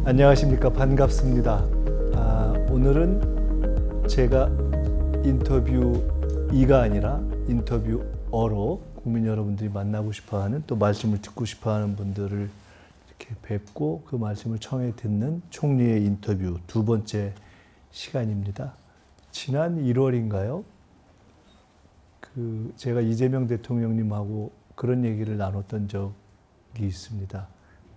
안녕하십니까. 반갑습니다. 오늘은 제가 인터뷰 2가 아니라 인터뷰어로 국민 여러분들이 만나고 싶어하는, 또 말씀을 듣고 싶어하는 분들을 이렇게 뵙고 그 말씀을 청해 듣는 총리의 인터뷰 두 번째 시간입니다. 지난 1월인가요? 제가 이재명 대통령님하고 그런 얘기를 나눴던 적이 있습니다.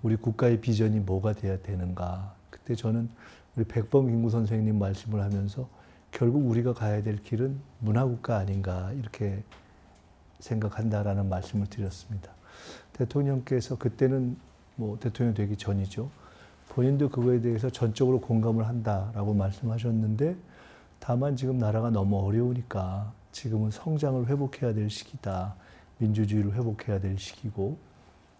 우리 국가의 비전이 뭐가 돼야 되는가. 그때 저는 우리 백범김구 선생님 말씀을 하면서 결국 우리가 가야 될 길은 문화국가 아닌가 이렇게 생각한다라는 말씀을 드렸습니다. 대통령께서 그때는 대통령 되기 전이죠. 본인도 그거에 대해서 전적으로 공감을 한다라고 말씀하셨는데, 다만 지금 나라가 너무 어려우니까 지금은 성장을 회복해야 될 시기다. 민주주의를 회복해야 될 시기고,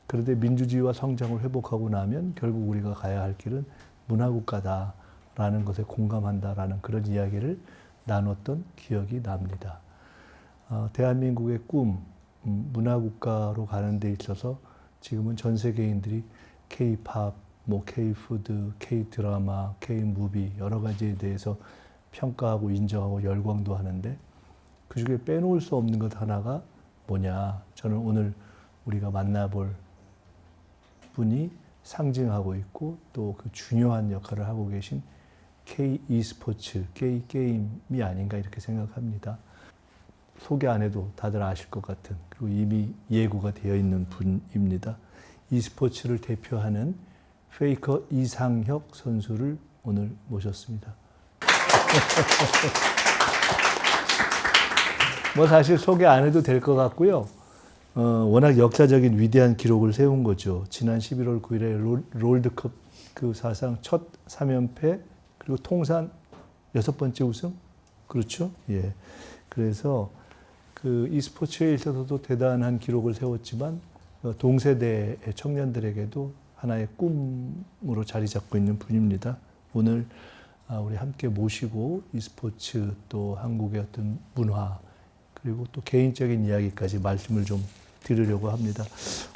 그런데 민주주의와 성장을 회복하고 나면 결국 우리가 가야 할 길은 문화국가다라는 것에 공감한다라는 그런 이야기를 나눴던 기억이 납니다. 대한민국의 꿈, 문화국가로 가는 데 있어서 지금은 전 세계인들이 K-팝, K-푸드, K-드라마, K-무비 여러 가지에 대해서 평가하고 인정하고 열광도 하는데, 그중에 빼놓을 수 없는 것 하나가 뭐냐. 저는 오늘 우리가 만나볼 분이 상징하고 있고 또 그 중요한 역할을 하고 계신 K-e스포츠, K-게임이 아닌가 이렇게 생각합니다. 소개 안 해도 다들 아실 것 같은, 그리고 이미 예고가 되어 있는 분입니다. e스포츠를 대표하는 페이커 이상혁 선수를 오늘 모셨습니다. 사실 소개 안 해도 될 것 같고요. 워낙 역사적인 위대한 기록을 세운 거죠. 지난 11월 9일에 롤드컵 그 사상 첫 3연패, 그리고 통산 6번째 우승? 그렇죠? 예. 그래서 그 e스포츠에 있어서도 대단한 기록을 세웠지만, 동세대의 청년들에게도 하나의 꿈으로 자리 잡고 있는 분입니다. 오늘 우리 함께 모시고 e스포츠, 또 한국의 어떤 문화, 그리고 또 개인적인 이야기까지 말씀을 좀 드리려고 합니다.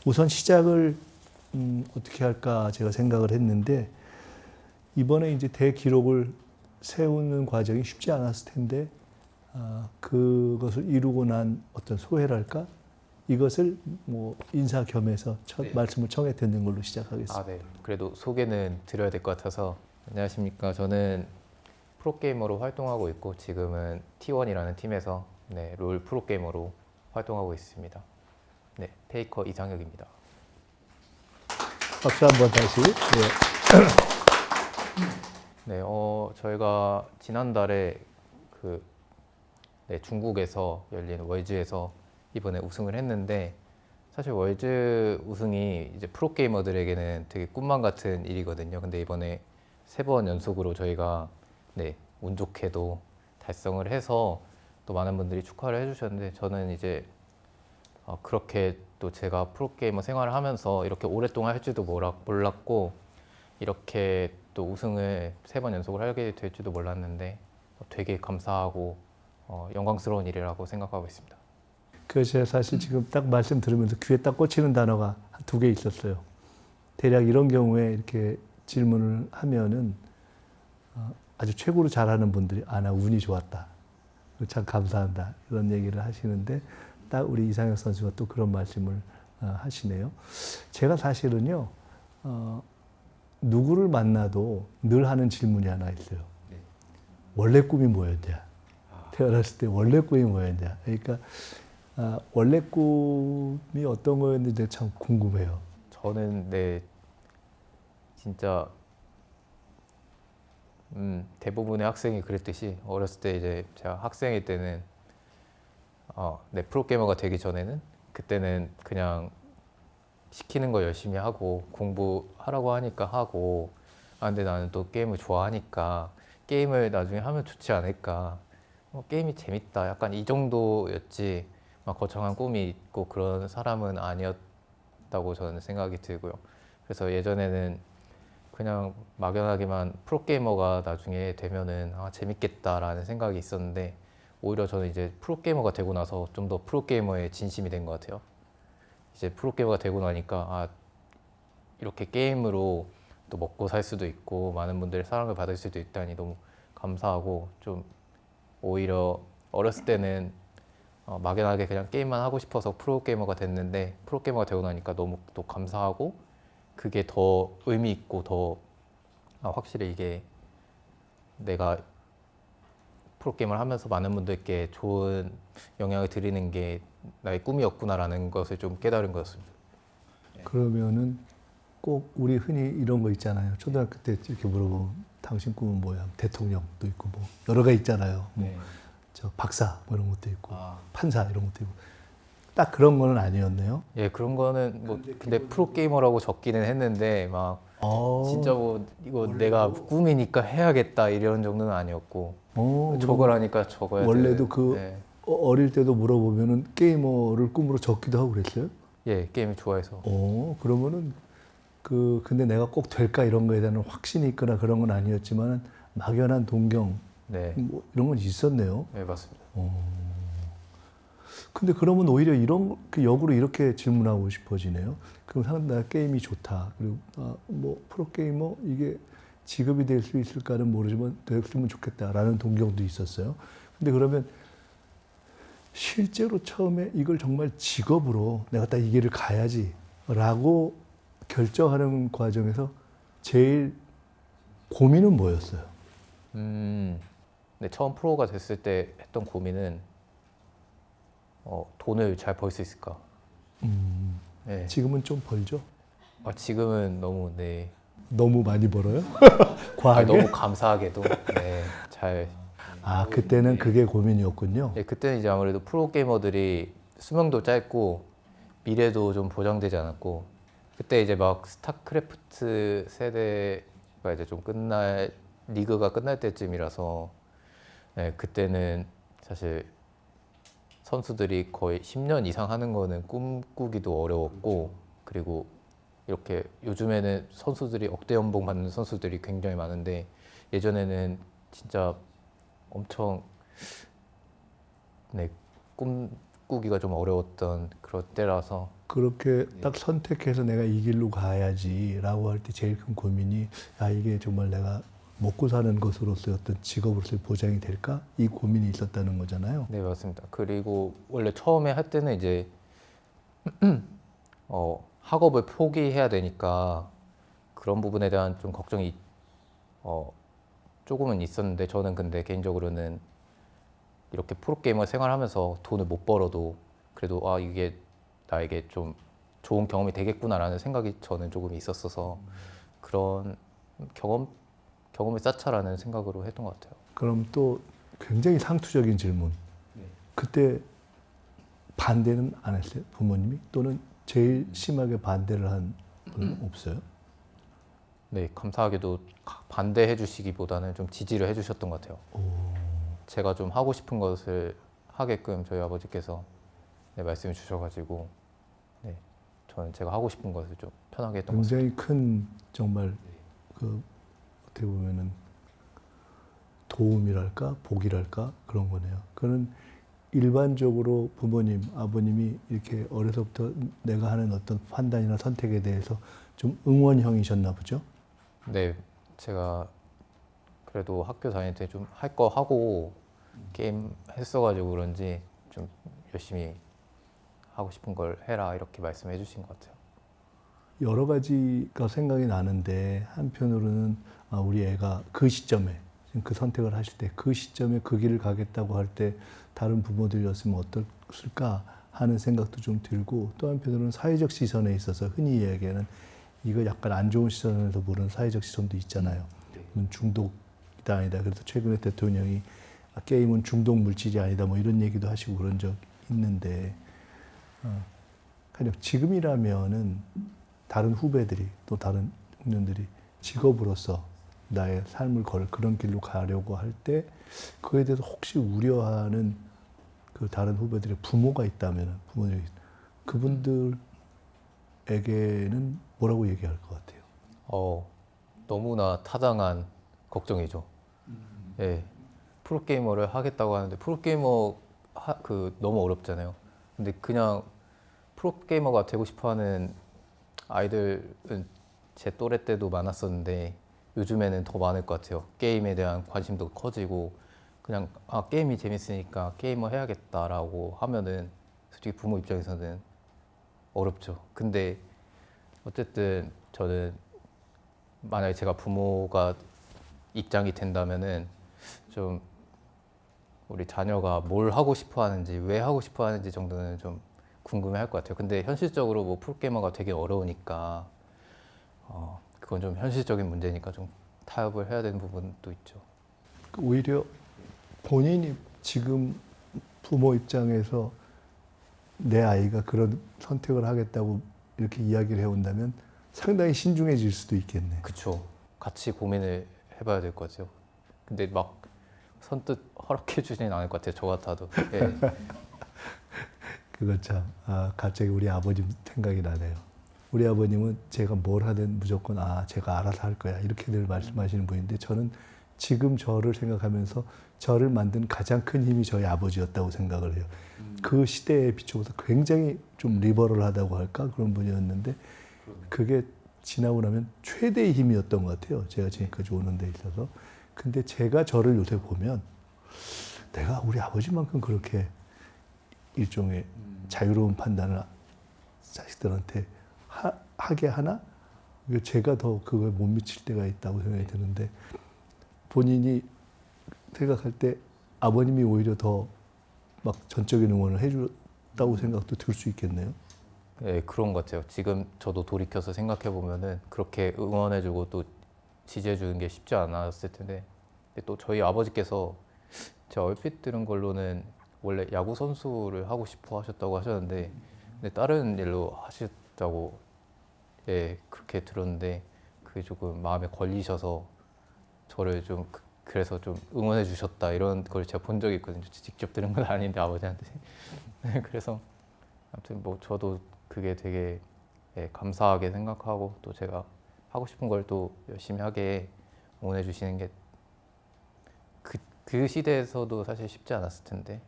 우선 시작을 어떻게 할까 제가 생각을 했는데, 이번에 이제 대기록을 세우는 과정이 쉽지 않았을 텐데, 그것을 이루고 난 어떤 소회랄까? 이것을 인사 겸해서 첫 말씀을 청해 듣는 걸로 시작하겠습니다. 네. 그래도 소개는 드려야 될 것 같아서. 안녕하십니까. 저는 프로게이머로 활동하고 있고, 지금은 T1이라는 팀에서 롤 프로게이머로 활동하고 있습니다. 페이커 이상혁입니다. 박수 한번 다시. 저희가 지난달에 중국에서 열린 월즈에서 이번에 우승을 했는데, 사실 월즈 우승이 이제 프로게이머들에게는 되게 꿈만 같은 일이거든요. 근데 이번에 3번 연속으로 저희가 운 좋게도 달성을 해서 또 많은 분들이 축하를 해주셨는데, 저는 이제 그렇게 또 제가 프로게이머 생활을 하면서 이렇게 오랫동안 할지도 몰랐고, 이렇게 또 우승을 3번 연속으로 하게 될지도 몰랐는데 되게 감사하고 영광스러운 일이라고 생각하고 있습니다. 제가 사실 지금 딱 말씀 들으면서 귀에 딱 꽂히는 단어가 2개 있었어요. 대략 이런 경우에 이렇게 질문을 하면은 아주 최고로 잘하는 분들이 나 운이 좋았다, 참 감사한다, 이런 얘기를 하시는데, 딱 우리 이상혁 선수가 또 그런 말씀을 하시네요. 제가 사실은요, 누구를 만나도 늘 하는 질문이 하나 있어요. 원래 꿈이 뭐였냐? 태어났을 때 원래 꿈이 뭐였냐? 그러니까 원래 꿈이 어떤 거였는지 참 궁금해요. 저는 진짜 대부분의 학생이 그랬듯이, 어렸을 때 이제 제가 학생일 때는 프로게이머가 되기 전에는, 그때는 그냥 시키는 거 열심히 하고 공부하라고 하니까 하고, 근데 나는 또 게임을 좋아하니까 게임을 나중에 하면 좋지 않을까, 게임이 재밌다, 약간 이 정도였지 막 거창한 꿈이 있고 그런 사람은 아니었다고 저는 생각이 들고요. 그래서 예전에는 그냥 막연하게만 프로게이머가 나중에 되면은 재밌겠다라는 생각이 있었는데, 오히려 저는 이제 프로게이머가 되고 나서 좀 더 프로게이머에 진심이 된 것 같아요. 이제 프로게이머가 되고 나니까 이렇게 게임으로 또 먹고 살 수도 있고 많은 분들의 사랑을 받을 수도 있다니 너무 감사하고 좀 오히려 어렸을 때는 막연하게 그냥 게임만 하고 싶어서 프로게이머가 됐는데 프로게이머가 되고 나니까 너무 또 감사하고 그게 더 의미 있고 더 확실히 이게 내가 프로게임을 하면서 많은 분들께 좋은 영향을 드리는 게 나의 꿈이었구나라는 것을 좀 깨달은 거였습니다. 그러면은 꼭 우리 흔히 이런 거 있잖아요. 초등학교 때 이렇게 물어보면 당신 꿈은 뭐야? 대통령도 있고 뭐 여러 가지 있잖아요. 뭐 저 박사 뭐 이런 것도 있고 판사 이런 것도 있고 딱 그런 거는 아니었네요. 예, 그런 거는 뭐 근데 프로게이머라고 적기는 했는데 막 진짜 뭐 이거 내가 꿈이니까 해야겠다 이런 정도는 아니었고 저걸 하니까 적어야 원래도 돼. 그 네. 어릴 때도 물어보면은 게이머를 꿈으로 적기도 하고 그랬어요? 예, 게임을 좋아해서. 그러면은 근데 내가 꼭 될까 이런 거에 대한 확신이 있거나 그런 건 아니었지만 막연한 동경 네, 뭐 이런 건 있었네요. 네 맞습니다. 근데 그러면 오히려 이런 역으로 이렇게 질문하고 싶어지네요. 그럼 상당히 나 게임이 좋다. 그리고 뭐 프로게이머 이게 직업이 될 수 있을까는 모르지만 됐으면 좋겠다라는 동경도 있었어요. 근데 그러면 실제로 처음에 이걸 정말 직업으로 내가 딱 이 길을 가야지라고 결정하는 과정에서 제일 고민은 뭐였어요? 네, 처음 프로가 됐을 때 했던 고민은 돈을 잘 벌 수 있을까? 네. 지금은 좀 벌죠? 지금은 너무 네. 너무 많이 벌어요? 과하게? 너무 감사하게도 네, 잘. 그때는 그게 고민이었군요. 네, 그때는 이제 아무래도 프로게이머들이 수명도 짧고 미래도 좀 보장되지 않았고 그때 이제 막 스타크래프트 세대가 이제 좀 리그가 끝날 때쯤이라서 네, 그때는 사실 선수들이 거의 10년 이상 하는 거는 꿈꾸기도 어려웠고 그리고 이렇게 요즘에는 선수들이 억대 연봉 받는 선수들이 굉장히 많은데 예전에는 진짜 엄청 네, 꿈꾸기가 좀 어려웠던 그런 때라서 그렇게 딱 선택해서 내가 이 길로 가야지라고 할 때 제일 큰 고민이 이게 정말 내가 먹고 사는 것으로서의 어떤 직업으로서의 보장이 될까? 이 고민이 있었다는 거잖아요. 네 맞습니다. 그리고 원래 처음에 할 때는 이제 학업을 포기해야 되니까 그런 부분에 대한 좀 걱정이 조금은 있었는데 저는 근데 개인적으로는 이렇게 프로게이머 생활하면서 돈을 못 벌어도 그래도 이게 나에게 좀 좋은 경험이 되겠구나라는 생각이 저는 조금 있었어서 그런 경험을 쌓자라는 생각으로 했던 것 같아요. 그럼 또 굉장히 상투적인 질문. 그때 반대는 안 했어요? 부모님이? 또는 제일 심하게 반대를 한 분은 없어요? 네, 감사하게도 반대해 주시기보다는 좀 지지를 해 주셨던 것 같아요. 제가 좀 하고 싶은 것을 하게끔 저희 아버지께서 네, 말씀해 주셔가지고 네, 저는 제가 하고 싶은 것을 좀 편하게 했던 것 같습니다. 굉장히 큰 정말 어떻게 보면은 도움이랄까 복이랄까 그런 거네요. 그는 일반적으로 부모님, 아버님이 이렇게 어려서부터 내가 하는 어떤 판단이나 선택에 대해서 좀 응원형이셨나 보죠? 네, 제가 그래도 학교 다닐 때 좀 할 거 하고 게임 했어가지고 그런지 좀 열심히 하고 싶은 걸 해라 이렇게 말씀해 주신 것 같아요. 여러 가지가 생각이 나는데 한편으로는 우리 애가 그 시점에 지금 그 선택을 하실 때 그 시점에 그 길을 가겠다고 할 때 다른 부모들이었으면 어땠을까 하는 생각도 좀 들고 또 한편으로는 사회적 시선에 있어서 흔히 이야기하는 이거 약간 안 좋은 시선에서 보는 사회적 시선도 있잖아요. 중독이다 아니다. 그래서 최근에 대통령이 게임은 중독 물질이 아니다 뭐 이런 얘기도 하시고 그런 적 있는데 그냥 지금이라면은 다른 후배들이 또 다른 청년들이 직업으로서 나의 삶을 걸 그런 길로 가려고 할 때 그에 대해서 혹시 우려하는 그 다른 후배들의 부모가 있다면 부모들이 그분들에게는 뭐라고 얘기할 것 같아요? 너무나 타당한 걱정이죠. 예, 프로게이머를 하겠다고 하는데 프로게이머 너무 어렵잖아요. 근데 그냥 프로게이머가 되고 싶어하는 아이들은 제 또래 때도 많았었는데 요즘에는 더 많을 것 같아요. 게임에 대한 관심도 커지고 그냥 게임이 재밌으니까 게이머 해야겠다라고 하면은 솔직히 부모 입장에서는 어렵죠. 근데 어쨌든 저는 만약에 제가 부모가 입장이 된다면은 좀 우리 자녀가 뭘 하고 싶어 하는지 왜 하고 싶어 하는지 정도는 좀 궁금해 할 것 같아요. 근데 현실적으로 뭐 프로게이머가 되게 어려우니까 그건 좀 현실적인 문제니까 좀 타협을 해야 되는 부분도 있죠. 오히려 본인이 지금 부모 입장에서 내 아이가 그런 선택을 하겠다고 이렇게 이야기를 해온다면 상당히 신중해질 수도 있겠네. 그쵸. 같이 고민을 해봐야 될 것 같아요. 근데 막 선뜻 허락해 주지는 않을 것 같아요. 저 같아도. 예. 그거 참, 갑자기 우리 아버님 생각이 나네요. 우리 아버님은 제가 뭘 하든 무조건 제가 알아서 할 거야 이렇게 늘 말씀하시는 분인데 저는 지금 저를 생각하면서 저를 만든 가장 큰 힘이 저희 아버지였다고 생각을 해요. 그 시대에 비춰서 굉장히 좀 리버럴하다고 할까 그런 분이었는데 그게 지나고 나면 최대의 힘이었던 것 같아요. 제가 지금까지 오는 데 있어서. 근데 제가 저를 요새 보면 내가 우리 아버지만큼 그렇게 일종의 자유로운 판단을 자식들한테 하게 하나? 제가 더 그걸 못 미칠 때가 있다고 생각이 드는데 본인이 생각할 때 아버님이 오히려 더 막 전적인 응원을 해줬다고 생각도 들 수 있겠네요. 네, 그런 것 같아요. 지금 저도 돌이켜서 생각해 보면은 그렇게 응원해주고 또 지지해주는 게 쉽지 않았을 텐데, 근데 또 저희 아버지께서 제가 얼핏 들은 걸로는 원래 야구 선수를 하고 싶어 하셨다고 하셨는데, 근데 다른 일로 하셨다고 그렇게 들었는데 그게 조금 마음에 걸리셔서 저를 좀 그래서 좀 응원해 주셨다 이런 걸 제가 본 적이 있거든요. 직접 들은 건 아닌데 아버지한테. 네, 그래서 아무튼 뭐 저도 그게 되게 감사하게 생각하고 또 제가 하고 싶은 걸 또 열심히 하게 응원해 주시는 게 그 시대에서도 사실 쉽지 않았을 텐데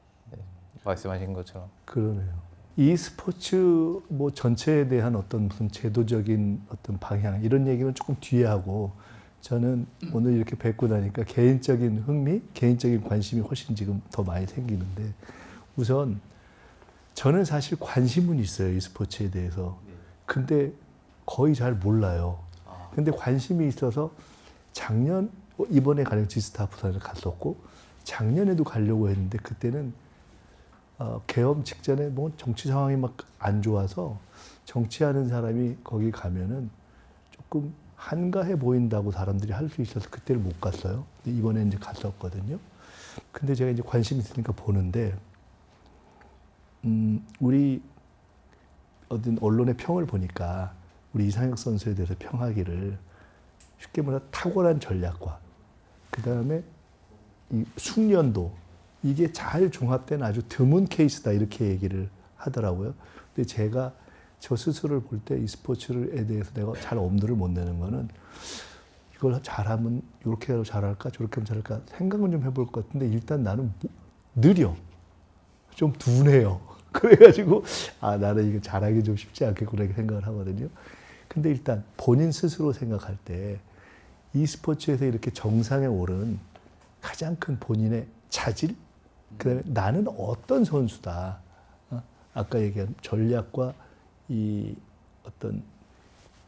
말씀하신 것처럼. 그러네요. 이 스포츠 뭐 전체에 대한 어떤 무슨 제도적인 어떤 방향 이런 얘기는 조금 뒤에 하고 저는 오늘 이렇게 뵙고 나니까 개인적인 흥미, 개인적인 관심이 훨씬 지금 더 많이 생기는데 우선 저는 사실 관심은 있어요. 이 스포츠에 대해서. 근데 거의 잘 몰라요. 근데 관심이 있어서 이번에 가령 지스타 부산을 갔었고 작년에도 가려고 했는데 그때는 계엄 직전에 뭐 정치 상황이 막 안 좋아서 정치하는 사람이 거기 가면은 조금 한가해 보인다고 사람들이 할 수 있어서 그때를 못 갔어요. 근데 이번에 이제 갔었거든요. 근데 제가 이제 관심 있으니까 보는데, 우리 어떤 언론의 평을 보니까 우리 이상혁 선수에 대해서 평하기를 쉽게 말해 탁월한 전략과 그 다음에 이 숙련도 이게 잘 종합된 아주 드문 케이스다 이렇게 얘기를 하더라고요. 근데 제가 저 스스로를 볼 때 이 스포츠에 대해서 내가 잘 엄두를 못 내는 거는 이걸 잘하면 이렇게 하면 잘할까 저렇게 하면 잘할까 생각은 좀 해볼 것 같은데 일단 나는 느려. 좀 둔해요. 그래가지고 나는 이거 잘하기 좀 쉽지 않겠구나 이렇게 생각을 하거든요. 근데 일단 본인 스스로 생각할 때 이 스포츠에서 이렇게 정상에 오른 가장 큰 본인의 자질, 그다음에 나는 어떤 선수다. 아까 얘기한 전략과 이 어떤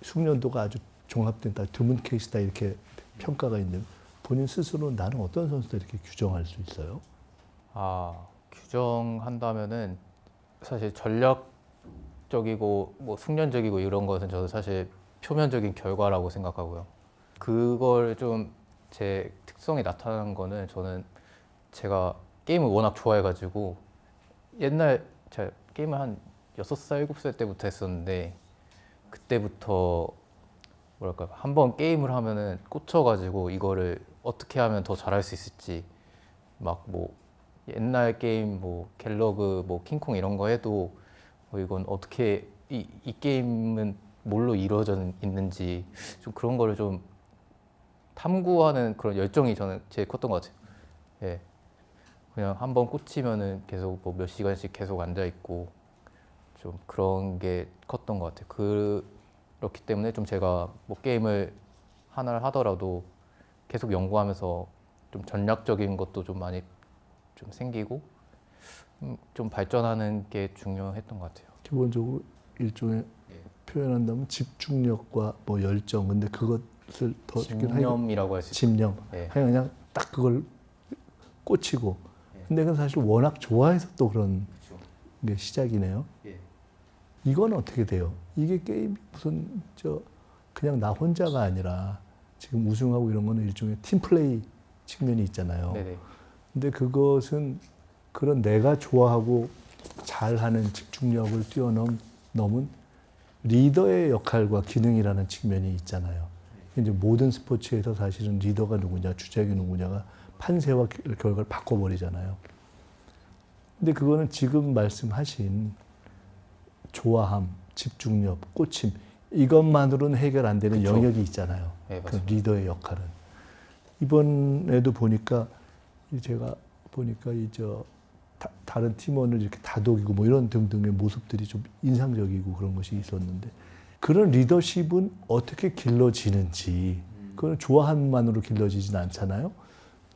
숙련도가 아주 종합된 드문 케이스다 이렇게 평가가 있는 본인 스스로 나는 어떤 선수다 이렇게 규정할 수 있어요? 규정한다면은 사실 전략적이고 뭐 숙련적이고 이런 것은 저도 사실 표면적인 결과라고 생각하고요. 그걸 좀 제 특성이 나타난 거는 저는 제가 게임을 워낙 좋아해가지고 옛날 제가 게임을 한 6살, 7살 때부터 했었는데 그때부터 뭐랄까 한번 게임을 하면은 꽂혀가지고 이거를 어떻게 하면 더 잘할 수 있을지 막 뭐 옛날 게임 뭐 갤러그 뭐 킹콩 이런 거 해도 이건 어떻게 이 게임은 뭘로 이루어져 있는지 좀 그런 거를 좀 탐구하는 그런 열정이 저는 제일 컸던 것 같아요. 예. 그냥 한번 꽂히면은 계속 뭐 몇 시간씩 계속 앉아 있고 좀 그런 게 컸던 것 같아요. 그렇기 때문에 좀 제가 뭐 게임을 하나를 하더라도 계속 연구하면서 좀 전략적인 것도 좀 많이 좀 생기고 좀 발전하는 게 중요했던 것 같아요. 기본적으로 일종의 표현한다면 집중력과 뭐 열정, 근데 그것을 더 집념이라고 할 수 있어요. 집념. 예. 그냥 딱 그걸 꽂히고. 근데 그건 사실 워낙 좋아해서 또 그런 게 시작이네요. 예. 이건 어떻게 돼요? 이게 게임이 무슨 그냥 나 혼자가 아니라 지금 우승하고 이런 거는 일종의 팀플레이 측면이 있잖아요. 네네. 근데 그것은 그런 내가 좋아하고 잘하는 집중력을 뛰어넘은 리더의 역할과 기능이라는 측면이 있잖아요. 이제 모든 스포츠에서 사실은 리더가 누구냐, 주장이 누구냐가 판세와 결과를 바꿔버리잖아요. 근데 그거는 지금 말씀하신 좋아함, 집중력, 꽂힘 이것만으로는 해결 안 되는 그쵸. 영역이 있잖아요. 네, 그 맞습니다. 리더의 역할은. 이번에도 보니까 제가 보니까 다른 팀원을 이렇게 다독이고 뭐 이런 등등의 모습들이 좀 인상적이고 그런 것이 있었는데 그런 리더십은 어떻게 길러지는지 그건 좋아함만으로 길러지진 않잖아요.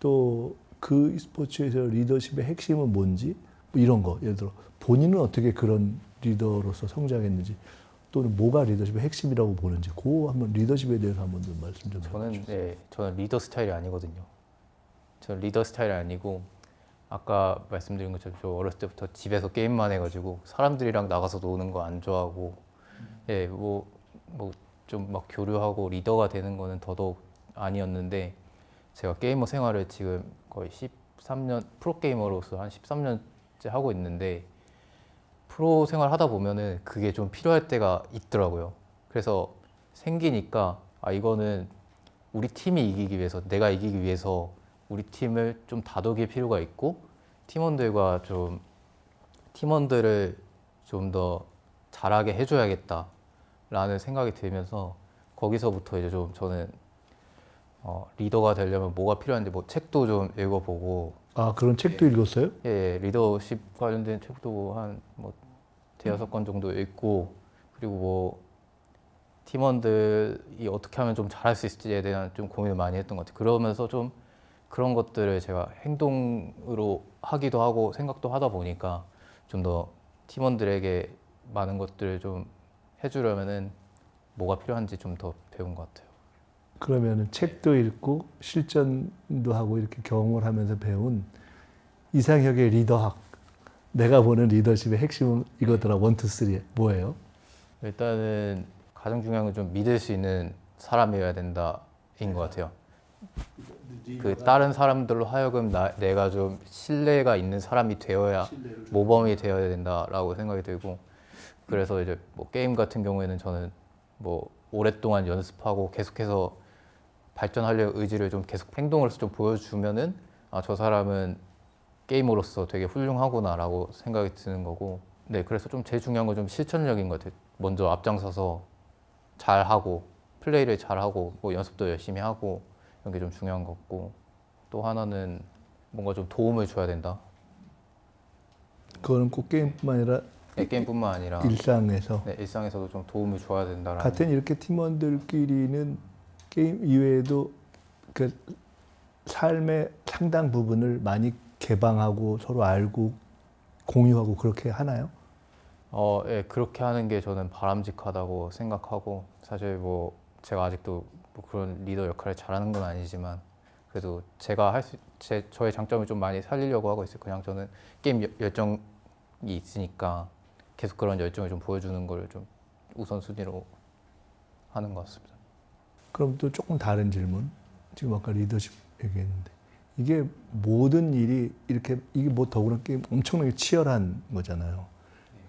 또 그 스포츠에서 리더십의 핵심은 뭔지 뭐 이런 거 예를 들어 본인은 어떻게 그런 리더로서 성장했는지 또는 뭐가 리더십의 핵심이라고 보는지 그 한번 리더십에 대해서 한번 좀 말씀 좀 해주세요. 저는 리더 스타일이 아니거든요. 저는 리더 스타일이 아니고 아까 말씀드린 것처럼 저 어렸을 때부터 집에서 게임만 해가지고 사람들이랑 나가서 노는 거 안 좋아하고 예, 뭐 좀 막 교류하고 리더가 되는 거는 더더욱 아니었는데 제가 게이머 생활을 지금 거의 13년 프로게이머로서 한 13년째 하고 있는데 프로 생활 하다 보면은 그게 좀 필요할 때가 있더라고요. 그래서 생기니까 이거는 우리 팀이 이기기 위해서 내가 이기기 위해서 우리 팀을 좀 다독일 필요가 있고 팀원들을 좀 더 잘하게 해줘야겠다라는 생각이 들면서 거기서부터 이제 좀 저는 리더가 되려면 뭐가 필요한지 뭐 책도 좀 읽어보고 아 그런 책도 읽었어요? 예, 리더십 관련된 책도 한 뭐 대여섯 권 정도 읽고 그리고 뭐 팀원들이 어떻게 하면 좀 잘할 수 있을지에 대한 좀 고민을 많이 했던 것 같아요. 그러면서 좀 그런 것들을 제가 행동으로 하기도 하고 생각도 하다 보니까 좀 더 팀원들에게 많은 것들을 좀 해주려면은 뭐가 필요한지 좀 더 배운 것 같아요. 그러면은 책도 읽고 실전도 하고 이렇게 경험을 하면서 배운 이상혁의 리더학. 내가 보는 리더십의 핵심은 이거더라. 1, 2, 3 뭐예요? 일단은 가장 중요한 건 좀 믿을 수 있는 사람이어야 된다인 것 같아요. 그 다른 사람들로 하여금 내가 좀 신뢰가 있는 사람이 되어야 모범이 되어야 된다라고 생각이 들고 그래서 이제 뭐 게임 같은 경우에는 저는 뭐 오랫동안 연습하고 계속해서 발전하려는 의지를 좀 계속 행동으로서 좀 보여주면은 저 사람은 게이머로서 되게 훌륭하구나라고 생각이 드는 거고 네 그래서 좀 제일 중요한 건 좀 실천력인 것 같아요. 먼저 앞장서서 잘하고 플레이를 잘하고 뭐 연습도 열심히 하고 이런 게 좀 중요한 것 같고 또 하나는 뭔가 좀 도움을 줘야 된다. 그거는 꼭 게임뿐만 아니라 네, 게임뿐만 아니라 일상에서 네, 일상에서도 좀 도움을 줘야 된다라는 같은 이렇게 팀원들끼리는 게임 이외에도 그 삶의 상당 부분을 많이 개방하고 서로 알고 공유하고 그렇게 하나요? 예, 그렇게 하는 게 저는 바람직하다고 생각하고 사실 뭐 제가 아직도 뭐 그런 리더 역할을 잘하는 건 아니지만 그래도 제가 저의 장점을 좀 많이 살리려고 하고 있어요. 그냥 저는 게임 열정이 있으니까 계속 그런 열정을 좀 보여주는 걸 좀 우선순위로 하는 것 같습니다. 그럼 또 조금 다른 질문. 지금 아까 리더십 얘기했는데 이게 모든 일이 이렇게 이게 뭐 더구나 게임 엄청나게 치열한 거잖아요.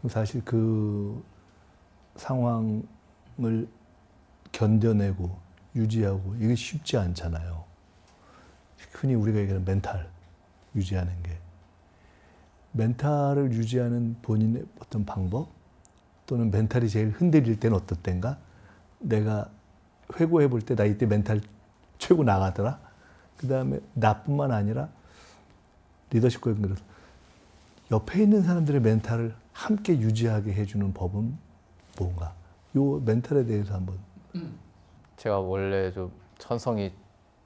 사실 그 상황을 견뎌내고 유지하고 이게 쉽지 않잖아요. 흔히 우리가 얘기하는 멘탈 유지하는 게 멘탈을 유지하는 본인의 어떤 방법 또는 멘탈이 제일 흔들릴 때는 어떤 때인가? 내가 회고해 볼 때 나 이때 멘탈 최고 나가더라. 그 다음에 나뿐만 아니라 리더십과 연결해서 옆에 있는 사람들의 멘탈을 함께 유지하게 해주는 법은 뭔가? 요 멘탈에 대해서 한번. 제가 원래 좀 천성이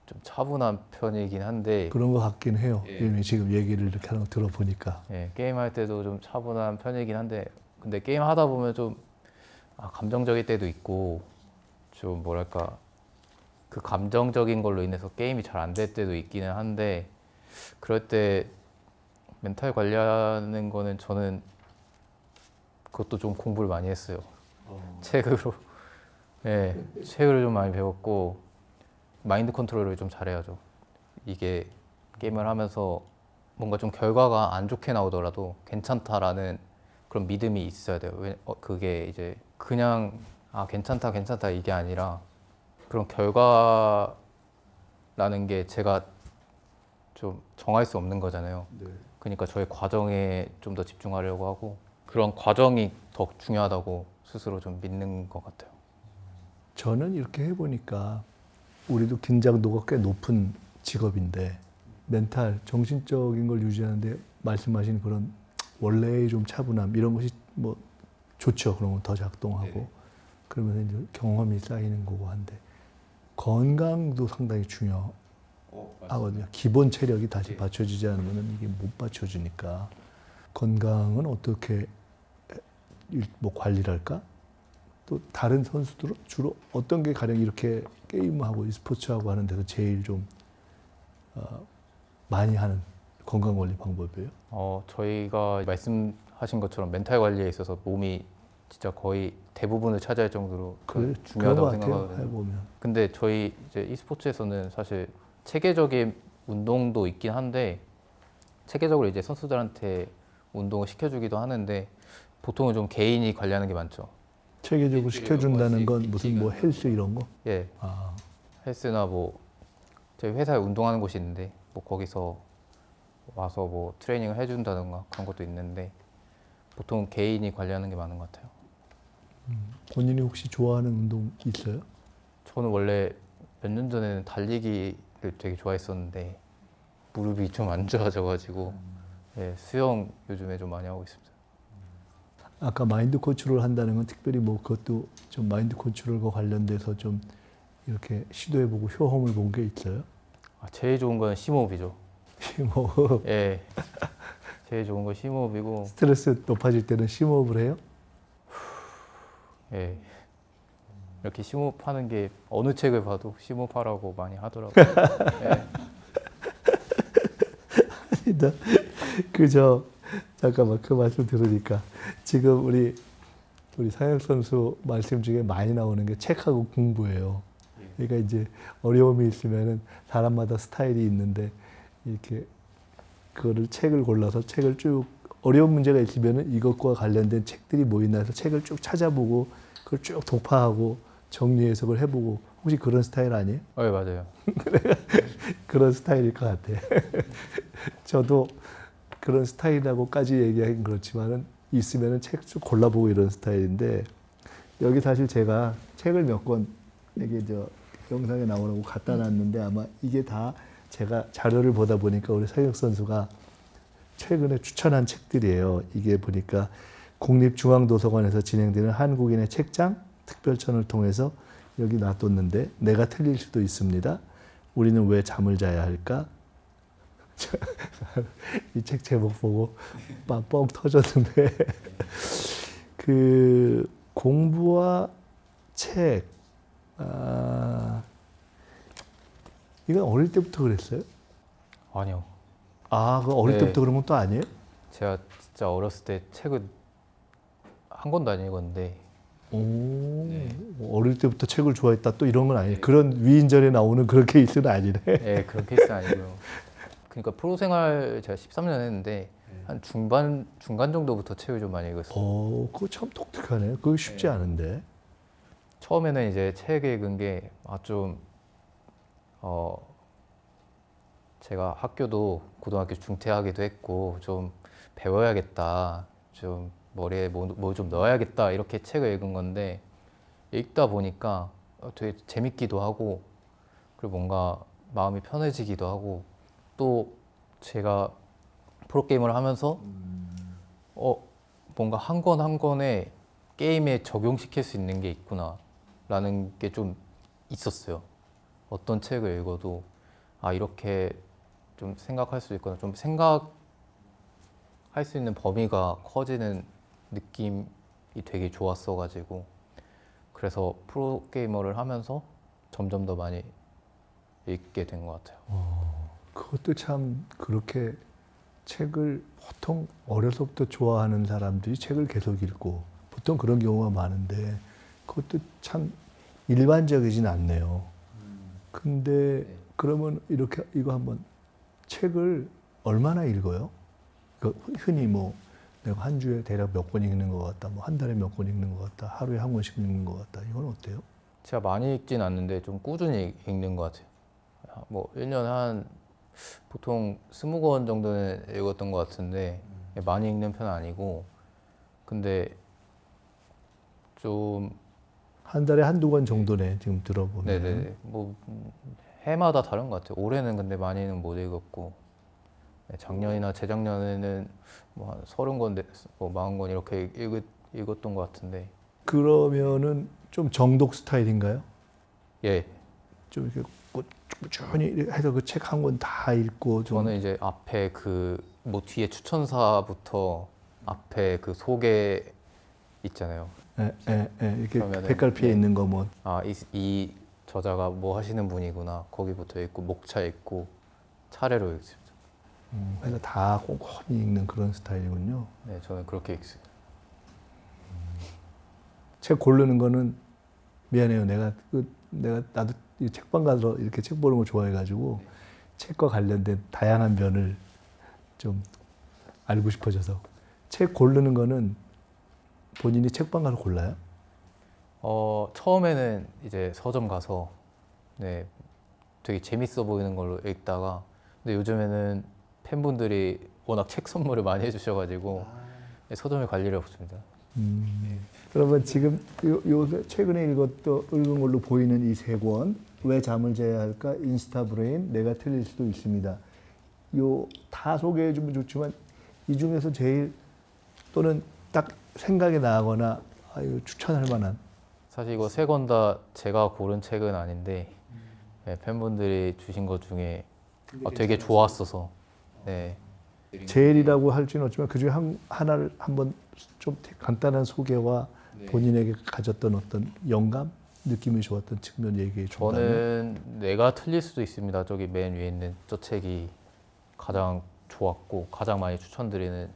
좀 차분한 편이긴 한데 그런 것 같긴 해요. 예. 왜냐면 지금 얘기를 이렇게 하는 거 들어보니까. 예, 게임할 때도 좀 차분한 편이긴 한데 근데 게임 하다 보면 좀 감정적일 때도 있고 좀 뭐랄까 그 감정적인 걸로 인해서 게임이 잘 안 될 때도 있기는 한데 그럴 때 멘탈 관리하는 거는 저는 그것도 좀 공부를 많이 했어요. 책으로. 예, 책을 좀 많이 배웠고 마인드 컨트롤을 좀 잘해야죠. 이게 게임을 하면서 뭔가 좀 결과가 안 좋게 나오더라도 괜찮다라는 그런 믿음이 있어야 돼요. 그게 이제 그냥 괜찮다 괜찮다 이게 아니라 그런 결과라는 게 제가 좀 정할 수 없는 거잖아요. 그러니까 저의 과정에 좀 더 집중하려고 하고 그런 과정이 더 중요하다고 스스로 좀 믿는 것 같아요. 저는 이렇게 해보니까 우리도 긴장도가 꽤 높은 직업인데 멘탈, 정신적인 걸 유지하는데 말씀하신 그런 원래의 좀 차분함 이런 것이 뭐 좋죠. 그러면 더 작동하고 그러면서 이제 경험이 쌓이는 거고 한데 건강도 상당히 중요하거든요. 기본 체력이 다시 받쳐지지 않으면 이게 못 받쳐주니까 건강은 어떻게 뭐 관리를 할까? 또 다른 선수들은 주로 어떤 게 가령 이렇게 게임하고 스포츠하고 하는 데서 제일 좀 많이 하는 건강관리 방법이에요? 저희가 말씀하신 것처럼 멘탈 관리에 있어서 몸이 진짜 거의 대부분을 차지할 정도로 그런 중요하다고 것 같아요. 생각하거든요. 해보면. 근데 저희 이제 e스포츠에서는 사실 체계적인 운동도 있긴 한데 체계적으로 이제 선수들한테 운동을 시켜주기도 하는데 보통은 좀 개인이 관리하는 게 많죠. 체계적으로 시켜준다는 건 무슨 뭐 헬스 이런 거? 예, 아, 헬스나 뭐 저희 회사에 운동하는 곳이 있는데 뭐 거기서 와서 뭐 트레이닝을 해준다던가 그런 것도 있는데 보통 개인이 관리하는 게 많은 것 같아요. 본인이 혹시 좋아하는 운동 있어요? 저는 원래 몇 년 전에는 달리기를 되게 좋아했었는데 무릎이 좀 안 좋아져가지고 예, 수영 요즘에 좀 많이 하고 있습니다. 아까 마인드 컨트롤 한다는 건 특별히 뭐 그것도 좀 마인드 컨트롤과 관련돼서 좀 이렇게 시도해보고 효험을 본 게 있어요? 제일 좋은 건 심호흡이죠. 심호흡. 예, 제일 좋은 건 심호흡이고 스트레스 높아질 때는 심호흡을 해요? 예, 이렇게 심호흡하는 게 어느 책을 봐도 심호흡하라고 많이 하더라고요. 예. 아니다. 그저 잠깐만 그 말씀 들으니까 지금 우리 상혁 선수 말씀 중에 많이 나오는 게 책하고 공부예요. 그러니까 이제 어려움이 있으면은 사람마다 스타일이 있는데 이렇게 그거를 책을 골라서 책을 쭉 어려운 문제가 있으면은 이것과 관련된 책들이 뭐 있나 해서 책을 쭉 찾아보고 그걸 쭉 독파하고 정리 해석을 해보고 혹시 그런 스타일 아니에요? 네, 맞아요. 그런 스타일일 것 같아. 저도 그런 스타일이라고까지 얘기하긴 그렇지만은 있으면은 책 쭉 골라보고 이런 스타일인데 여기 사실 제가 책을 몇 권 이게 영상에 나오라고 갖다 놨는데 아마 이게 다 제가 자료를 보다 보니까 우리 서혁 선수가 최근에 추천한 책들이에요. 이게 보니까 국립중앙도서관에서 진행되는 한국인의 책장 특별전을 통해서 여기 놔뒀는데 내가 틀릴 수도 있습니다. 우리는 왜 잠을 자야 할까? 이 책 제목 보고 뻥 터졌는데 그 공부와 책 이건 어릴 때부터 그랬어요? 아니요. 그 어릴 네. 때부터 그런 건 또 아니에요? 제가 진짜 어렸을 때 책을 한 권도 안 읽었는데 어릴 때부터 책을 좋아했다 또 이런 건 아니에요. 그런 위인전에 나오는 그런 케이스는 아니네. 네, 그런 케이스는 아니고요. 그러니까 프로 생활 제가 13년 했는데 한 중간 정도부터 책을 좀 많이 읽었어요. 그거 참 독특하네. 그거 쉽지 않은데. 처음에는 이제 책 읽은 게 제가 학교도 고등학교 중퇴하기도 했고 좀 배워야겠다, 좀 머리에 뭐 좀 넣어야겠다 이렇게 책을 읽은 건데 읽다 보니까 되게 재밌기도 하고 그리고 뭔가 마음이 편해지기도 하고 또 제가 프로게이머를 하면서 뭔가 한 권 한 권에 게임에 적용시킬 수 있는 게 있구나라는 게 좀 있었어요. 어떤 책을 읽어도 아 이렇게 좀 생각할 수 있거나 좀 생각할 수 있는 범위가 커지는 느낌이 되게 좋았어가지고 그래서 프로게이머를 하면서 점점 더 많이 읽게 된 것 같아요. 그것도 참 그렇게 책을 보통 어려서부터 좋아하는 사람들이 책을 계속 읽고 보통 그런 경우가 많은데 그것도 참 일반적이진 않네요. 근데 그러면 이렇게 이거 한번 책을 얼마나 읽어요? 흔히 뭐 내가 한 주에 대략 몇 권 읽는 것 같다, 뭐 한 달에 몇 권 읽는 것 같다, 하루에 한 권씩 읽는 것 같다. 이건 어때요? 제가 많이 읽진 않는데 좀 꾸준히 읽는 것 같아요. 뭐 1년에 한 보통 20권 정도는 읽었던 것 같은데 많이 읽는 편은 아니고 근데 좀 한 달에 한두 권 정도네 지금 들어보면. 네네 뭐 해마다 다른 것 같아요. 올해는 근데 많이는 못 읽었고 작년이나 재작년에는 뭐 한 30권, 뭐 40권 이렇게 읽었던 것 같은데 그러면은 좀 정독 스타일인가요? 예 좀 이렇게 꾸준히 해서 그 책 한 권 다 읽고 좀. 저는 이제 앞에 그 뭐 뒤에 추천사부터 앞에 그 소개 있잖아요. 이렇게 그러면은, 백갈피에 네. 있는 거 뭐. 아, 이 저자가 뭐 하시는 분이구나. 거기부터 읽고 목차 읽고 차례로 읽습니다. 그래서 다 꼼꼼히 읽는 그런 스타일이군요. 네, 저는 그렇게 읽습니다. 책 고르는 거는 미안해요. 내가 나도 이 책방 가서 이렇게 책 보는 거 좋아해가지고 책과 관련된 다양한 면을 좀 알고 싶어져서 책 고르는 거는 본인이 책방 가서 골라요? 처음에는 이제 서점 가서 네, 되게 재밌어 보이는 걸로 읽다가 근데 요즘에는 팬분들이 워낙 책 선물을 많이 해주셔가지고 서점에 갈 일이 없습니다. 그러면 지금 요 최근에 읽은 걸로 보이는 이 세 권, 왜 잠을 자야 할까, 인스타 브레인, 내가 틀릴 수도 있습니다. 요 다 소개해 주면 좋지만 이 중에서 제일 또는 딱 생각이 나거나 이거 추천할 만한. 사실 이거 세 권 다 제가 고른 책은 아닌데 네, 팬분들이 주신 것 중에 되게 좋았어서 네. 제일이라고 할 수는 없지만 그 중에 하나를 한번 좀 간단한 소개와 본인에게 가졌던 어떤 영감, 느낌이 좋았던 측면 얘기해 준다면. 저는 내가 틀릴 수도 있습니다. 저기 맨 위에 있는 저 책이 가장 좋았고 가장 많이 추천드리는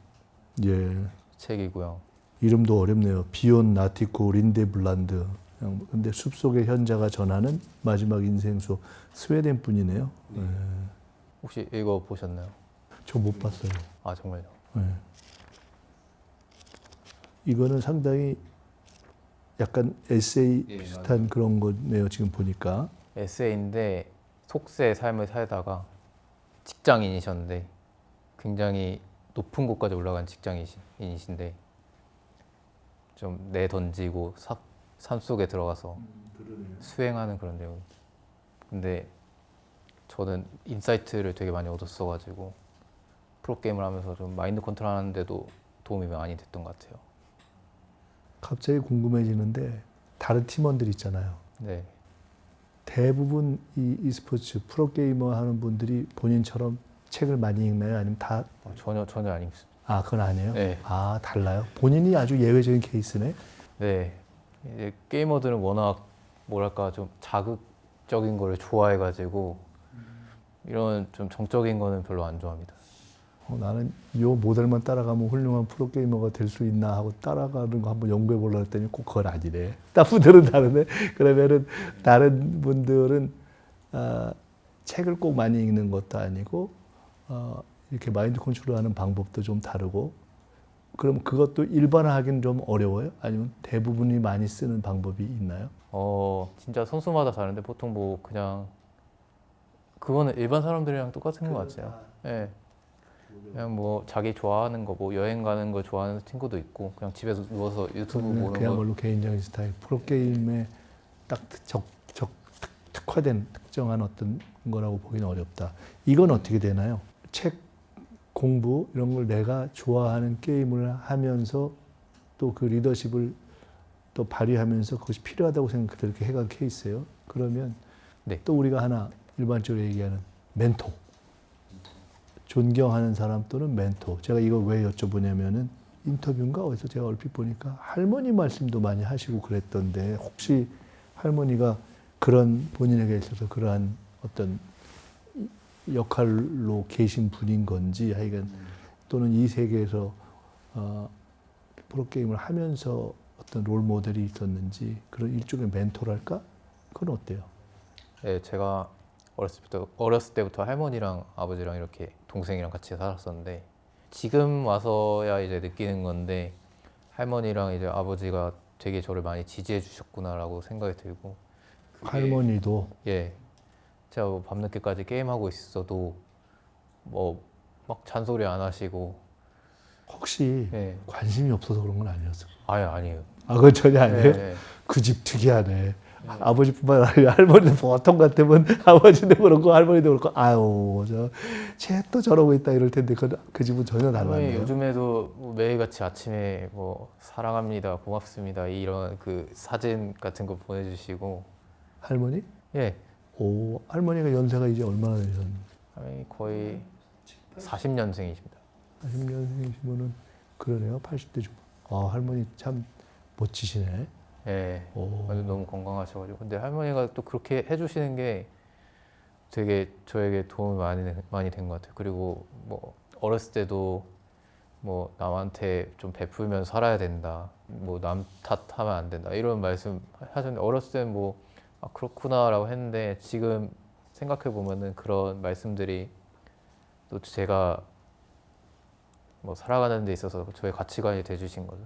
예. 책이고요. 이름도 어렵네요. 비온 나티코 린데블란드. 근데 숲속의 현자가 전하는 마지막 인생 수업. 스웨덴 분이네요. 네. 혹시 읽어 보셨나요? 저 못 봤어요. 아 정말요? 네. 이거는 상당히 약간 에세이 비슷한 그런 거네요. 지금 보니까. 에세이인데 속세의 삶을 살다가 직장인이셨는데 굉장히 높은 곳까지 올라간 직장인이신데 좀 내던지고 산 속에 들어가서 수행하는 그런 내용. 근데 저는 인사이트를 되게 많이 얻었어가지고 프로게임을 하면서 좀 마인드 컨트롤하는데도 도움이 많이 됐던 것 같아요. 갑자기 궁금해지는데 다른 팀원들 있잖아요. 네. 대부분 이 e스포츠 프로게이머 하는 분들이 본인처럼 책을 많이 읽나요? 아니면 다? 전혀 아닙니다. 아, 그건 아니에요? 네. 아, 달라요? 본인이 아주 예외적인 케이스네? 네. 이제 게이머들은 워낙 뭐랄까 좀 자극적인 거를 좋아해가지고 이런 좀 정적인 거는 별로 안 좋아합니다. 나는 이 모델만 따라가면 훌륭한 프로게이머가 될 수 있나 하고 따라가는 거 한번 연구해 보려고 했더니 꼭 그건 아니래. 딴 분들은 다르네. 그러면은 다른 분들은 책을 꼭 많이 읽는 것도 아니고 이렇게 마인드 컨트롤하는 방법도 좀 다르고 그럼 그것도 일반화하기는 좀 어려워요? 아니면 대부분이 많이 쓰는 방법이 있나요? 진짜 선수마다 다른데 보통 뭐 그냥 그거는 일반 사람들이랑 똑같은 것 같아요. 네. 그냥 뭐 자기 좋아하는 거 뭐 여행 가는 거 좋아하는 친구도 있고 그냥 집에서 누워서 유튜브 보는 거 그야말로 개인적인 스타일. 프로게임에 딱 특화된 특정한 어떤 거라고 보기는 어렵다. 이건 어떻게 되나요? 책 공부 이런 걸 내가 좋아하는 게임을 하면서 또 그 리더십을 또 발휘하면서 그것이 필요하다고 생각해서 이렇게 해간 케이스예요. 그러면 네. 또 우리가 하나 일반적으로 얘기하는 멘토, 존경하는 사람 또는 멘토. 제가 이거 왜 여쭤보냐면은 인터뷰인가 어디서 제가 얼핏 보니까 할머니 말씀도 많이 하시고 그랬던데 혹시 할머니가 그런 본인에게 있어서 그러한 어떤 역할로 계신 분인 건지 하여간 또는 이 세계에서 프로게임을 하면서 어떤 롤 모델이 있었는지 그런 일종의 멘토랄까? 그건 어때요? 네, 제가 어렸을 때부터 할머니랑 아버지랑 이렇게 동생이랑 같이 살았었는데 지금 와서야 이제 느끼는 건데 할머니랑 이제 아버지가 되게 저를 많이 지지해 주셨구나라고 생각이 들고 할머니도 예, 제가 뭐 밤늦게까지 게임하고 있어도 뭐 막 잔소리 안 하시고 혹시 예, 관심이 없어서 그런 건 아니었어요? 아니에요. 아, 그건 전혀 아니에요? 예, 그 집 특이하네. 아버지뿐만 아니라 할머니도 보통 같으면 아버지도 그렇고 할머니도 그렇고 아유 쟤 또 저러고 있다 이럴 텐데 그 집은 전혀 할머니 달랐네요. 요즘에도 뭐 매일같이 아침에 뭐 사랑합니다, 고맙습니다 이런 그 사진 같은 거 보내주시고 할머니? 예, 오, 할머니가 연세가 이제 얼마나 되셨는지? 할머니 거의 40년생이십니다. 40년생이시면은 그러네요. 80대 중반. 아, 할머니 참 멋지시네. 예, 오. 완전 너무 건강하셔가지고 근데 할머니가 또 그렇게 해주시는 게 되게 저에게 도움이 많이 된 것 같아요. 그리고 뭐 어렸을 때도 뭐 남한테 좀 베풀면서 살아야 된다. 뭐 남 탓하면 안 된다. 이런 말씀 하셨는데 어렸을 때는 뭐 아, 그렇구나라고 했는데 지금 생각해 보면은 그런 말씀들이 또 제가 뭐 살아가는 데 있어서 저의 가치관이 돼주신 거죠.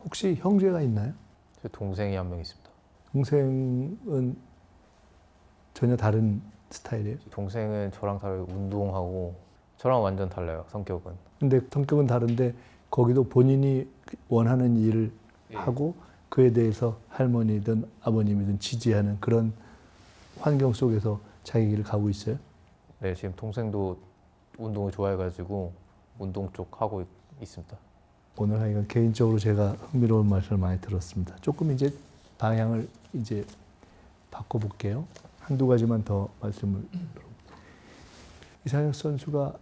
혹시 형제가 있나요? 제 동생이 한 명 있습니다. 동생은 전혀 다른 스타일이에요. 동생은 저랑 다르게 운동하고 저랑 완전 달라요. 성격은. 근데 성격은 다른데 거기도 본인이 원하는 일을 하고 그에 대해서 할머니든 아버님이든 지지하는 그런 환경 속에서 자기 길을 가고 있어요. 네, 지금 동생도 운동을 좋아해가지고 운동 쪽 하고 있습니다. 오늘 하여간 개인적으로 제가 흥미로운 말씀을 많이 들었습니다. 조금 이제 방향을 이제 바꿔볼게요. 한두 가지만 더 말씀을. 이상혁 선수가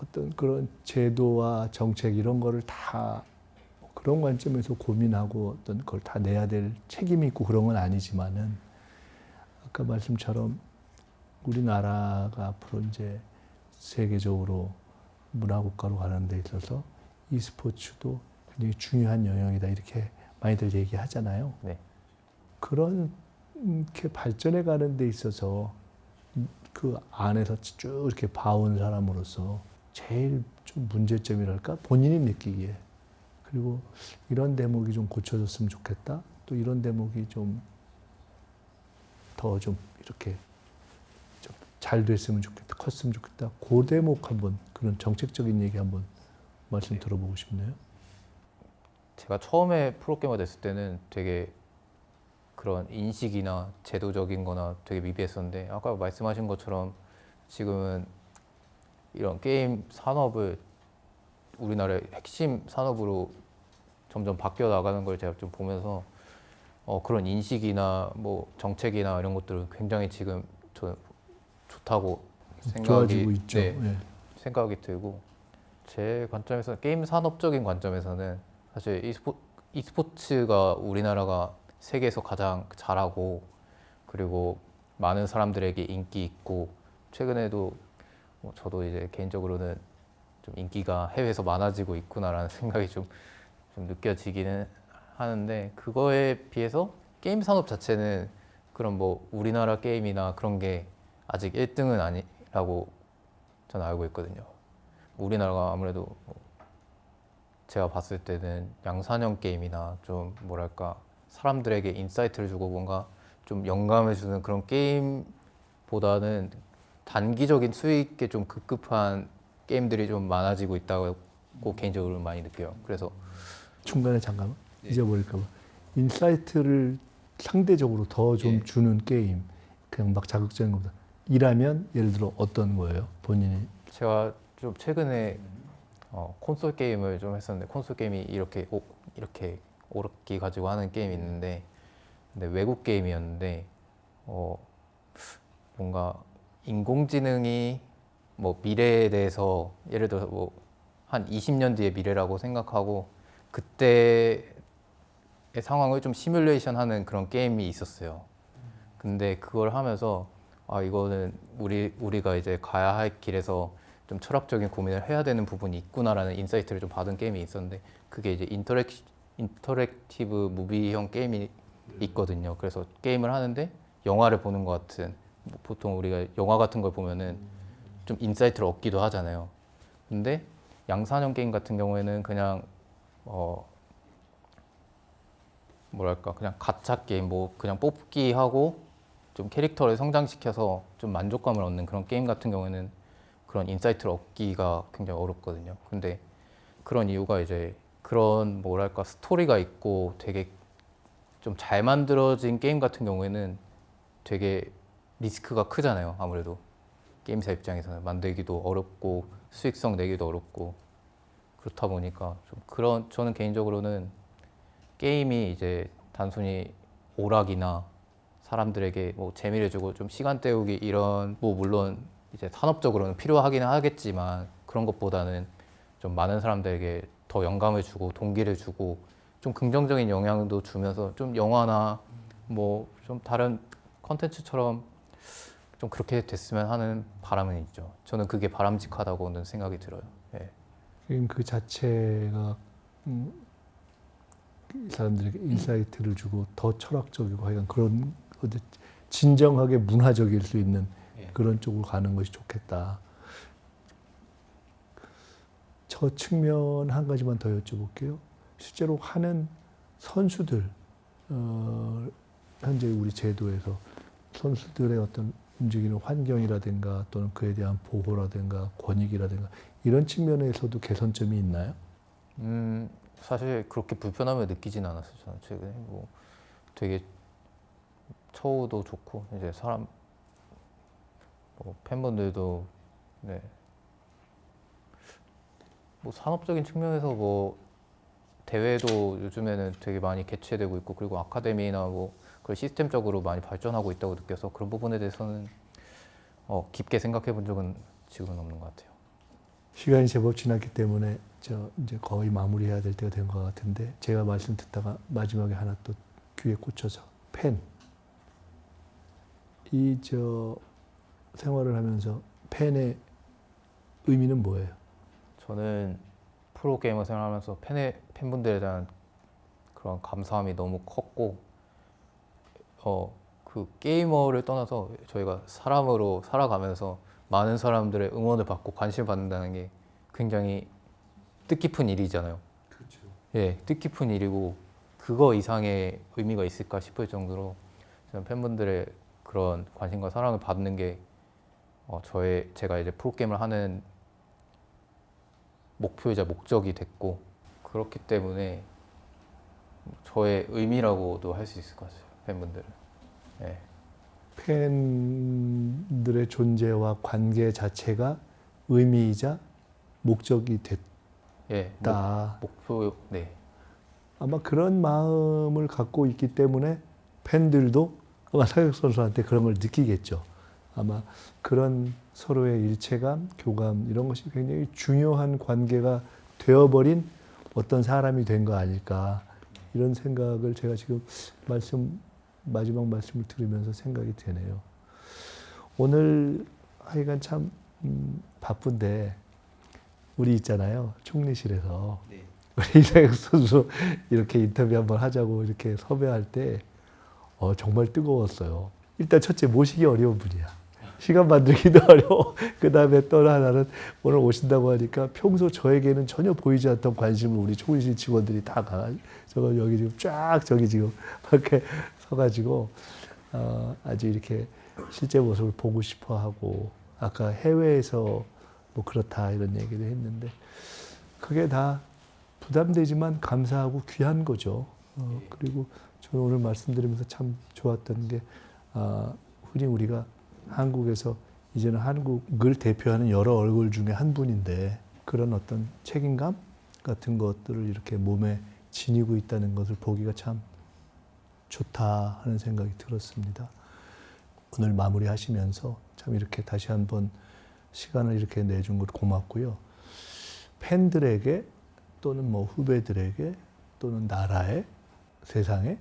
어떤 그런 제도와 정책 이런 거를 다 그런 관점에서 고민하고 어떤 걸 다 내야 될 책임이 있고 그런 건 아니지만은 아까 말씀처럼 우리나라가 앞으로 이제 세계적으로 문화국가로 가는 데 있어서 e스포츠도 굉장히 중요한 영역이다 이렇게 많이들 얘기하잖아요. 네. 그렇게 발전해 가는 데 있어서 그 안에서 쭉 이렇게 봐온 사람으로서 제일 좀 문제점이랄까 본인이 느끼기에 그리고 이런 대목이 좀 고쳐졌으면 좋겠다. 또 이런 대목이 좀 더 좀 이렇게 좀 잘 됐으면 좋겠다. 컸으면 좋겠다. 그 대목 한번 그런 정책적인 얘기 한번 말씀 들어보고 싶네요. 제가 처음에 프로게이머 됐을 때는 되게 그런 인식이나 제도적인 거나 되게 미비했었는데 아까 말씀하신 것처럼 지금은 이런 게임 산업을 우리나라의 핵심 산업으로 점점 바뀌어 나가는 걸 제가 좀 보면서 그런 인식이나 뭐 정책이나 이런 것들은 굉장히 지금 저는 좋다고 좋아지고 있죠. 네, 예. 생각이 들고 제 관점에서는 게임 산업적인 관점에서는 사실 e스포츠가 우리나라가 세계에서 가장 잘하고 그리고 많은 사람들에게 인기 있고 최근에도 뭐 저도 이제 개인적으로는 좀 인기가 해외에서 많아지고 있구나라는 생각이 좀 느껴지기는 하는데 그거에 비해서 게임 산업 자체는 그런 뭐 우리나라 게임이나 그런 게 아직 1등은 아니라고 저는 알고 있거든요. 우리나라가 아무래도 뭐 제가 봤을 때는 양산형 게임이나 좀 뭐랄까 사람들에게 인사이트를 주고 뭔가 좀 영감을 주는 그런 게임보다는 단기적인 수익에 좀 급급한 게임들이 좀 많아지고 있다고 개인적으로 많이 느껴요. 그래서 중간에 잠깐만 잊어버릴까 봐. 인사이트를 상대적으로 더 좀 주는 게임. 그냥 막 자극적인 것보다. 이라면 예를 들어 어떤 거예요? 본인이. 제가 좀 최근에 콘솔 게임을 좀 했었는데 콘솔 게임이 이렇게 오락기 가지고 하는 게임이 있는데, 근데 외국 게임이었는데 뭔가 인공지능이 뭐 미래에 대해서 예를 들어서 뭐 한 20년 뒤의 미래라고 생각하고 그때의 상황을 좀 시뮬레이션하는 그런 게임이 있었어요. 근데 그걸 하면서 아 이거는 우리가 이제 가야 할 길에서 좀 철학적인 고민을 해야 되는 부분이 있구나라는 인사이트를 좀 받은 게임이 있었는데, 그게 이제 인터랙티브 무비형 게임이 있거든요. 그래서 게임을 하는데 영화를 보는 것 같은, 뭐 보통 우리가 영화 같은 걸 보면은 좀 인사이트를 얻기도 하잖아요. 근데 양산형 게임 같은 경우에는 그냥 뭐랄까 그냥 가챠 게임, 뭐 그냥 뽑기 하고 좀 캐릭터를 성장시켜서 좀 만족감을 얻는 그런 게임 같은 경우에는 그런 인사이트를 얻기가 굉장히 어렵거든요. 근데 그런 이유가 이제 그런 뭐랄까 스토리가 있고 되게 좀 잘 만들어진 게임 같은 경우에는 되게 리스크가 크잖아요. 아무래도 게임사 입장에서는 만들기도 어렵고 수익성 내기도 어렵고, 그렇다 보니까 좀 그런, 저는 개인적으로는 게임이 이제 단순히 오락이나 사람들에게 뭐 재미를 주고 좀 시간 때우기 이런, 뭐 물론 이제 산업적으로는 필요하기는 하겠지만 그런 것보다는 좀 많은 사람들에게 더 영감을 주고 동기를 주고 좀 긍정적인 영향도 주면서 좀 영화나 뭐 좀 다른 컨텐츠처럼 좀 그렇게 됐으면 하는 바람은 있죠. 저는 그게 바람직하다고는 생각이 들어요. 예. 게임 그 자체가 이 사람들에게 인사이트를 주고 더 철학적이고 하여간 그런 어디 진정하게 문화적일 수 있는 예. 그런 쪽으로 가는 것이 좋겠다. 저 측면 한 가지만 더 여쭤볼게요. 실제로 하는 선수들, 현재 우리 제도에서 선수들의 어떤 움직이는 환경이라든가 또는 그에 대한 보호라든가 권익이라든가 이런 측면에서도 개선점이 있나요? 사실 그렇게 불편함을 느끼진 않았어요. 저는 최근에 뭐 되게 처우도 좋고 이제 사람 뭐 팬분들도 네. 뭐 산업적인 측면에서 뭐 대회도 요즘에는 되게 많이 개최되고 있고, 그리고 아카데미나 뭐 그런 시스템적으로 많이 발전하고 있다고 느껴서 그런 부분에 대해서는 깊게 생각해 본 적은 지금은 없는 것 같아요. 시간이 제법 지났기 때문에 저 이제 거의 마무리해야 될 때가 된 것 같은데, 제가 말씀 듣다가 마지막에 하나 또 귀에 꽂혀서 팬. 이 저 생활을 하면서 팬의 의미는 뭐예요? 저는 프로게이머 생활하면서 팬분들에 대한 그런 감사함이 너무 컸고, 그 게이머를 떠나서 저희가 사람으로 살아가면서 많은 사람들의 응원을 받고 관심을 받는다는 게 굉장히 뜻깊은 일이잖아요. 그렇죠. 예, 뜻깊은 일이고 그거 이상의 의미가 있을까 싶을 정도로 저는 팬분들의 그런 관심과 사랑을 받는 게 제가 이제 프로게임을 하는 목표이자 목적이 됐고, 그렇기 때문에 저의 의미라고도 할 수 있을 것 같아요. 팬분들은. 예. 팬들의 존재와 관계 자체가 의미이자 목적이 예, 됐다. 목표, 네. 아마 그런 마음을 갖고 있기 때문에 팬들도 아마 사격 선수한테 그런 걸 느끼겠죠. 아마 그런 서로의 일체감, 교감 이런 것이 굉장히 중요한 관계가 되어버린 어떤 사람이 된 거 아닐까, 이런 생각을 제가 지금 마지막 말씀을 들으면서 생각이 되네요. 오늘 하여간 참 바쁜데 우리 있잖아요, 총리실에서 네. 우리 이상혁 선수 이렇게 인터뷰 한번 하자고 이렇게 섭외할 때 정말 뜨거웠어요. 일단 첫째, 모시기 어려운 분이야. 시간 만들기도 어려워. 그 다음에 또 하나는 오늘 오신다고 하니까 평소 저에게는 전혀 보이지 않던 관심을 우리 총리실 직원들이 다 저거 여기 지금 쫙 저기 지금 이렇게 서가지고 아주 이렇게 실제 모습을 보고 싶어 하고, 아까 해외에서 뭐 그렇다 이런 얘기도 했는데 그게 다 부담되지만 감사하고 귀한 거죠. 그리고 저는 오늘 말씀드리면서 참 좋았던 게 흔히 우리가 한국에서 이제는 한국을 대표하는 여러 얼굴 중에 한 분인데 그런 어떤 책임감 같은 것들을 이렇게 몸에 지니고 있다는 것을 보기가 참 좋다 하는 생각이 들었습니다. 오늘 마무리하시면서 참 이렇게 다시 한번 시간을 이렇게 내준 것 고맙고요. 팬들에게 또는 뭐 후배들에게 또는 나라에 세상에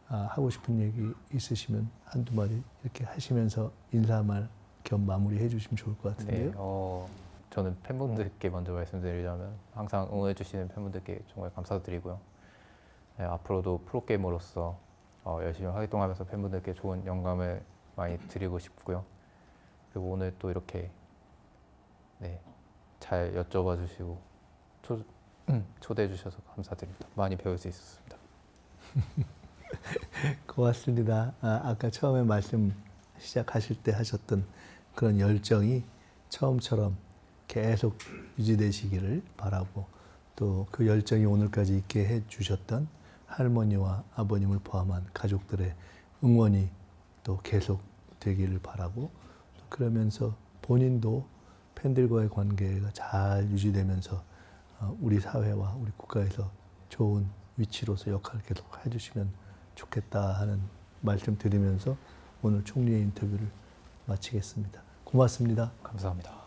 하고 싶은 얘기 있으시면 한두 마디 이렇게 하시면서 인사말 겸 마무리해 주시면 좋을 것 같은데요. 네, 저는 팬분들께 먼저 말씀드리자면 항상 응원해 주시는 팬분들께 정말 감사드리고요. 네, 앞으로도 프로게이머로서 열심히 활동하면서 팬분들께 좋은 영감을 많이 드리고 싶고요. 그리고 오늘 또 이렇게 네, 잘 여쭤봐 주시고 초대해 주셔서 감사드립니다. 많이 배울 수 있었습니다. 고맙습니다. 아까 처음에 말씀 시작하실 때 하셨던 그런 열정이 처음처럼 계속 유지되시기를 바라고 또 그 열정이 오늘까지 있게 해주셨던 할머니와 아버님을 포함한 가족들의 응원이 또 계속 되기를 바라고 그러면서 본인도 팬들과의 관계가 잘 유지되면서 우리 사회와 우리 국가에서 좋은 위치로서 역할을 계속 해주시면 좋겠다 하는 말씀 드리면서 오늘 총리의 인터뷰를 마치겠습니다. 고맙습니다. 감사합니다.